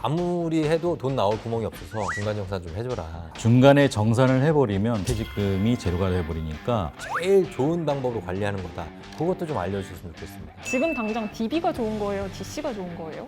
아무리 해도 돈 나올 구멍이 없어서 중간 정산 좀 해줘라. 중간에 정산을 해버리면 퇴직금이 제로가 돼버리니까 제일 좋은 방법으로 관리하는 거다. 그것도 좀 알려주셨으면 좋겠습니다. 지금 당장 DB가 좋은 거예요? DC가 좋은 거예요?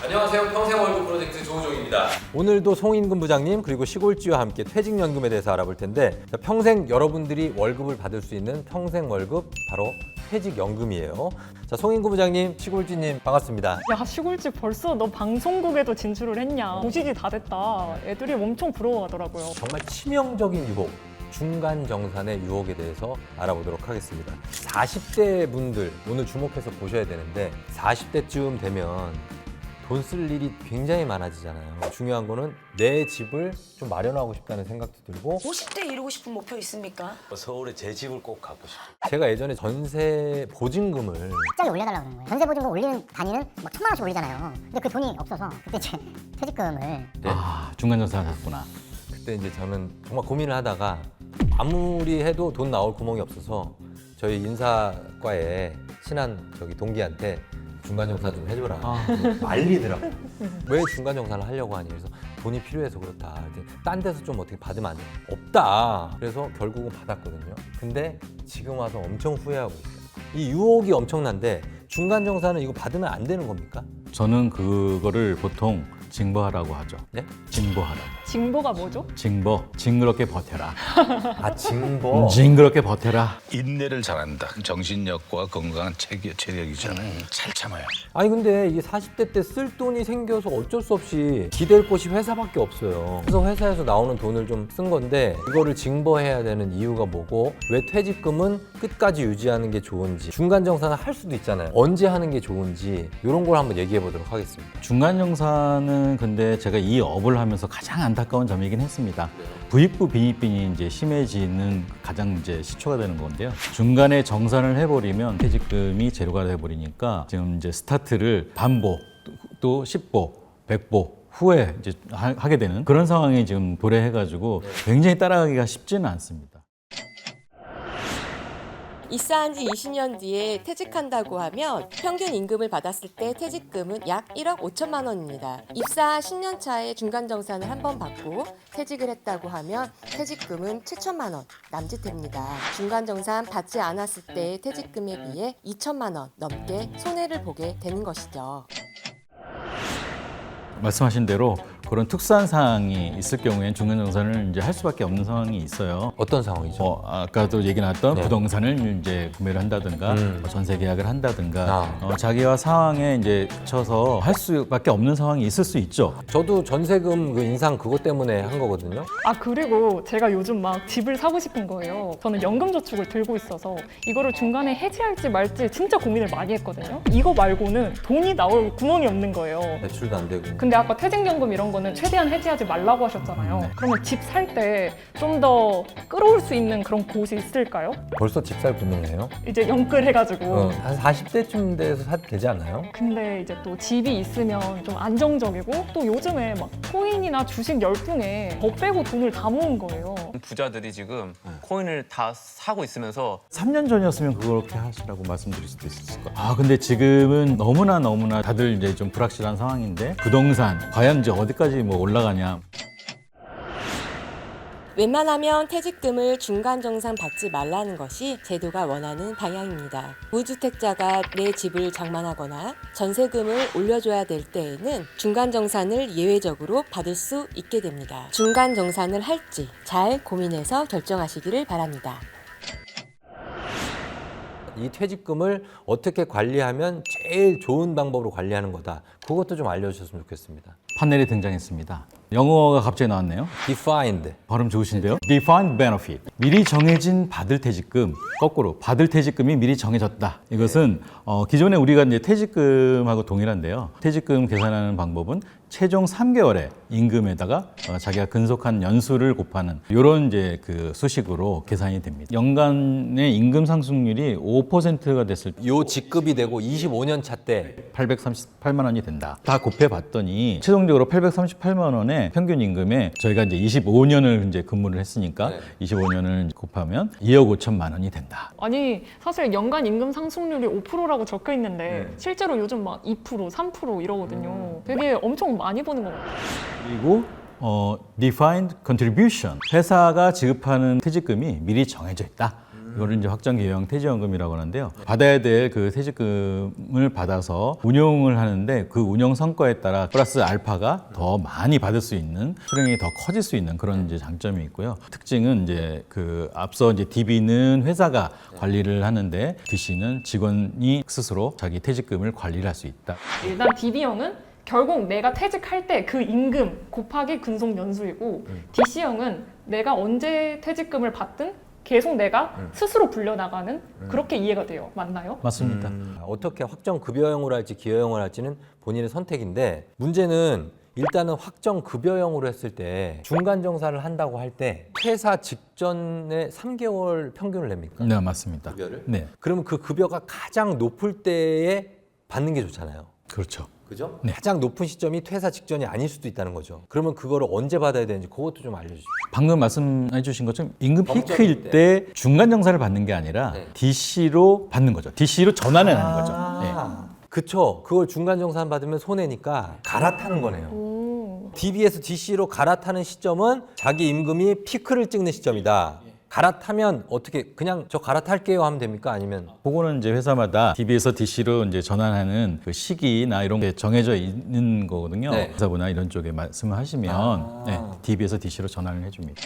안녕하세요. 평생월급 프로젝트 조우종입니다. 오늘도 송인근 부장님 그리고 시골지와 함께 퇴직연금에 대해서 알아볼 텐데, 평생 여러분들이 월급을 받을 수 있는 평생월급, 바로 퇴직연금이에요. 자, 송인근 부장님, 시골지님 반갑습니다. 야, 시골집 벌써 너 방송국에도 진출을 했냐? 고시지 다 됐다. 애들이 엄청 부러워하더라고요. 정말 치명적인 유혹, 중간 정산의 유혹에 대해서 알아보도록 하겠습니다. 40대 분들 오늘 주목해서 보셔야 되는데, 40대쯤 되면 돈 쓸 일이 굉장히 많아지잖아요. 중요한 거는 내 집을 좀 마련하고 싶다는 생각도 들고, 50대 이루고 싶은 목표 있습니까? 서울에 제 집을 꼭 갖고 싶어요. 제가 예전에 전세 보증금을 갑자기 올려달라고 그러는 거예요. 전세보증금 올리는 단위는 막 1,000만 원씩 올리잖아요. 근데 그 돈이 없어서 그때 제 퇴직금을 중간 정산을 했구나. 그때 이제 저는 정말 고민을 하다가 아무리 해도 돈 나올 구멍이 없어서 저희 인사과에 친한 동기한테 중간정산 좀 해줘라. 말리더라고. 왜 중간정산을 하려고 하니? 그래서 돈이 필요해서 그렇다. 딴 데서 좀 어떻게 받으면 안 돼? 없다. 그래서 결국은 받았거든요. 근데 지금 와서 엄청 후회하고 있어요. 이 유혹이 엄청난데, 중간정산은 이거 받으면 안 되는 겁니까? 저는 그거를 보통 징버하라고 하죠. 네? 징버하라고. 징보가 뭐죠? 징그럽게 버텨라. 아, 징버. 징그럽게 버텨라. 인내를 잘한다. 정신력과 건강한 체력이잖아요. 잘 참아요. 아니 근데 이게 40대 때 쓸 돈이 생겨서 어쩔 수 없이 기댈 곳이 회사밖에 없어요. 그래서 회사에서 나오는 돈을 좀 쓴 건데, 이거를 징버해야 되는 이유가 뭐고, 왜 퇴직금은 끝까지 유지하는 게 좋은지, 중간 정산을 할 수도 있잖아요. 언제 하는 게 좋은지, 이런 걸 한번 얘기해 보도록 하겠습니다. 중간 정산은 근데 제가 이 업을 하면서 가장 안타까운 점이긴 했습니다. 부익부 빈익빈이 이제 심해지는 가장 이제 시초가 되는 건데요. 중간에 정산을 해버리면 퇴직금이 제로가 돼버리니까 지금 이제 스타트를 반보, 또 10보, 100보 후에 이제 하게 되는 그런 상황이 지금 도래해가지고 굉장히 따라가기가 쉽지는 않습니다. 입사한 지 20년 뒤에 퇴직한다고 하면 평균 임금을 받았을 때 퇴직금은 약 1억 5천만 원입니다. 입사 10년 차에 중간정산을 한 번 받고 퇴직을 했다고 하면 퇴직금은 7천만 원 남짓됩니다. 중간정산 받지 않았을 때의 퇴직금에 비해 2천만 원 넘게 손해를 보게 되는 것이죠. 말씀하신 대로 그런 특수한 사항이 있을 경우에는 중간 정산을 이제 할 수밖에 없는 상황이 있어요. 어떤 상황이죠? 아까도 얘기 나왔던 네. 부동산을 이제 구매를 한다든가 전세 계약을 한다든가 자기와 상황에 이제 쳐서 할 수밖에 없는 상황이 있을 수 있죠. 저도 전세금 그 인상 그것 때문에 한 거거든요. 아, 그리고 제가 요즘 막 집을 사고 싶은 거예요. 저는 연금저축을 들고 있어서 이거를 중간에 해지할지 말지 진짜 고민을 많이 했거든요. 이거 말고는 돈이 나올 구멍이 없는 거예요. 대출도 안 되고. 근데 아까 퇴직연금 이런 거는 최대한 해지하지 말라고 하셨잖아요. 그러면 집 살 때 좀 더 끌어올 수 있는 그런 곳이 있을까요? 벌써 집 살 분명해요? 이제 연끌해가지고. 한 40대쯤 돼서 사도 되지 않아요? 근데 이제 또 집이 있으면 좀 안정적이고, 또 요즘에 막 코인이나 주식 열풍에 더 빼고 돈을 다 모은 거예요. 부자들이 지금 코인을 다 사고 있으면서 3년 전이었으면 그렇게 하시라고 말씀드릴 수도 있을 것 같아요. 근데 지금은 너무나 다들 이제 좀 불확실한 상황인데, 부동산 과연 이제 어디까지 뭐 올라가냐. 웬만하면 퇴직금을 중간정산 받지 말라는 것이 제도가 원하는 방향입니다. 무주택자가 내 집을 장만하거나 전세금을 올려줘야 될 때에는 중간정산을 예외적으로 받을 수 있게 됩니다. 중간정산을 할지 잘 고민해서 결정하시기를 바랍니다. 이 퇴직금을 어떻게 관리하면 제일 좋은 방법으로 관리하는 거다. 그것도 좀 알려주셨으면 좋겠습니다. 판넬이 등장했습니다. 영어가 갑자기 나왔네요. Defined. 발음 좋으신데요? Defined benefit. 미리 정해진 받을 퇴직금. 거꾸로 받을 퇴직금이 미리 정해졌다. 이것은 기존에 우리가 이제 퇴직금하고 동일한데요. 퇴직금 계산하는 방법은 최종 3개월에 임금에다가 자기가 근속한 연수를 곱하는 이런 이제 그 수식으로 계산이 됩니다. 연간의 임금 상승률이 5%가 됐을 때 요 직급이 되고 25년 차 때 838만 원이 된다. 다 곱해 봤더니 최종적으로 838만 원의 평균 임금에 저희가 이제 25년을 이제 근무를 했으니까 네. 25년을 곱하면 2억 5천만 원이 된다. 아니 사실 연간 임금 상승률이 5%라고 적혀 있는데 네. 실제로 요즘 막 2%, 3% 이러거든요. 되게 엄청 많이 버는 것 같아요. 그리고 defined contribution, 회사가 지급하는 퇴직금이 미리 정해져 있다. 이거를 이제 확정 개형 퇴직연금이라고 하는데요. 받아야 될 그 퇴직금을 받아서 운용을 하는데 그 운용 성과에 따라 플러스 알파가 더 많이 받을 수 있는, 수령이 더 커질 수 있는 그런 이제 장점이 있고요. 특징은 이제 그 앞서 이제 DB는 회사가 관리를 하는데 DC는 직원이 스스로 자기 퇴직금을 관리를 할 수 있다. 일단 DB형은 결국 내가 퇴직할 때 그 임금 곱하기 근속 연수이고 DC형은 내가 언제 퇴직금을 받든 계속 내가 스스로 불려나가는 그렇게 이해가 돼요. 맞나요? 맞습니다. 어떻게 확정 급여형으로 할지 기여형으로 할지는 본인의 선택인데 문제는 일단은 확정 급여형으로 했을 때 중간 정산을 한다고 할 때 퇴사 직전에 3개월 평균을 냅니까? 네, 맞습니다. 급여를? 네, 그러면 그 급여가 가장 높을 때에 받는 게 좋잖아요. 그렇죠. 그죠? 네. 가장 높은 시점이 퇴사 직전이 아닐 수도 있다는 거죠. 그러면 그거를 언제 받아야 되는지 그것도 좀 알려주시죠. 방금 말씀해 주신 것처럼 임금 정점일 피크일 때 중간 정산을 받는 게 아니라 네. DC로 받는 거죠. DC로 전환을 하는 거죠. 네. 그쵸. 그걸 중간 정산 받으면 손해니까 갈아타는 거네요. 오. DB에서 DC로 갈아타는 시점은 자기 임금이 피크를 찍는 시점이다. 갈아타면 어떻게 그냥 저 갈아탈게요 하면 됩니까? 아니면 그거는 이제 회사마다 DB에서 DC로 이제 전환하는 그 시기나 이런 게 정해져 있는 거거든요. 네. 회사부나 이런 쪽에 말씀을 하시면 네, DB에서 DC로 전환을 해줍니다.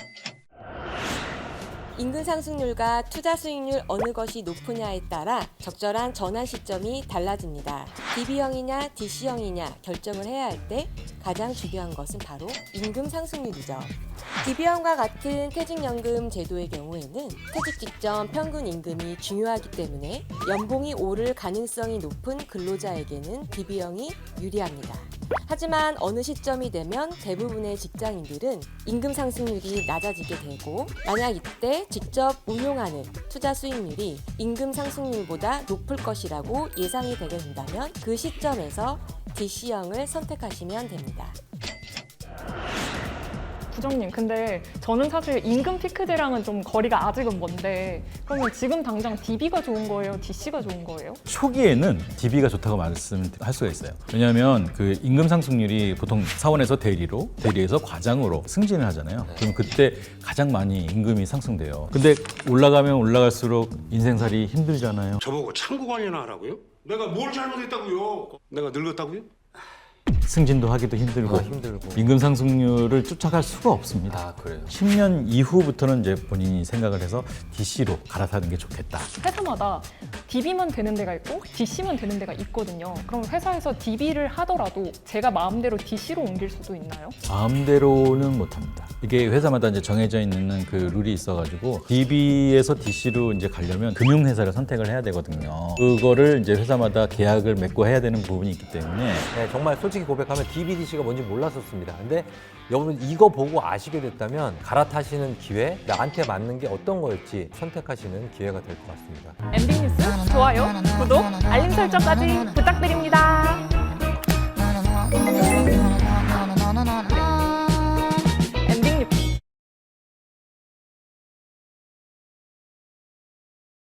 임금 상승률과 투자 수익률 어느 것이 높으냐에 따라 적절한 전환 시점이 달라집니다. DB형이냐 DC형이냐 결정을 해야 할 때 가장 중요한 것은 바로 임금 상승률이죠. DB형과 같은 퇴직연금 제도의 경우에는 퇴직 직전 평균 임금이 중요하기 때문에 연봉이 오를 가능성이 높은 근로자에게는 DB형이 유리합니다. 하지만 어느 시점이 되면 대부분의 직장인들은 임금 상승률이 낮아지게 되고 만약 이때 직접 운용하는 투자 수익률이 임금 상승률보다 높을 것이라고 예상이 되게 된다면 그 시점에서 DC형을 선택하시면 됩니다. 부장님, 근데 저는 사실 임금 피크제랑은 좀 거리가 아직은 먼데 그러면 지금 당장 DB가 좋은 거예요? DC가 좋은 거예요? 초기에는 DB가 좋다고 말씀할 수가 있어요. 왜냐하면 그 임금 상승률이 보통 사원에서 대리로, 대리에서 과장으로 승진을 하잖아요. 그럼 그때 가장 많이 임금이 상승돼요. 근데 올라가면 올라갈수록 인생살이 힘들잖아요. 저보고 창구관리나 하라고요? 내가 뭘 잘못했다고요? 내가 늙었다고요? 승진도 하기도 힘들고, 힘들고. 임금 상승률을 쫓아갈 수가 없습니다. 아 그래요. 10년 이후부터는 이제 본인이 생각을 해서 DC로 갈아타는 게 좋겠다. 회사마다 DB만 되는 데가 있고 DC만 되는 데가 있거든요. 그럼 회사에서 DB를 하더라도 제가 마음대로 DC로 옮길 수도 있나요? 마음대로는 못합니다. 이게 회사마다 이제 정해져 있는 그 룰이 있어가지고 DB에서 DC로 이제 가려면 금융회사를 선택을 해야 되거든요. 그거를 이제 회사마다 계약을 맺고 해야 되는 부분이 있기 때문에 네, 정말 솔직히 고백하면 DBDC가 뭔지 몰랐었습니다. 근데 여러분 이거 보고 아시게 됐다면 갈아타시는 기회, 나한테 맞는 게 어떤 거였지 선택하시는 기회가 될 것 같습니다. MB뉴스 좋아요, 구독, 알림 설정까지 부탁드립니다.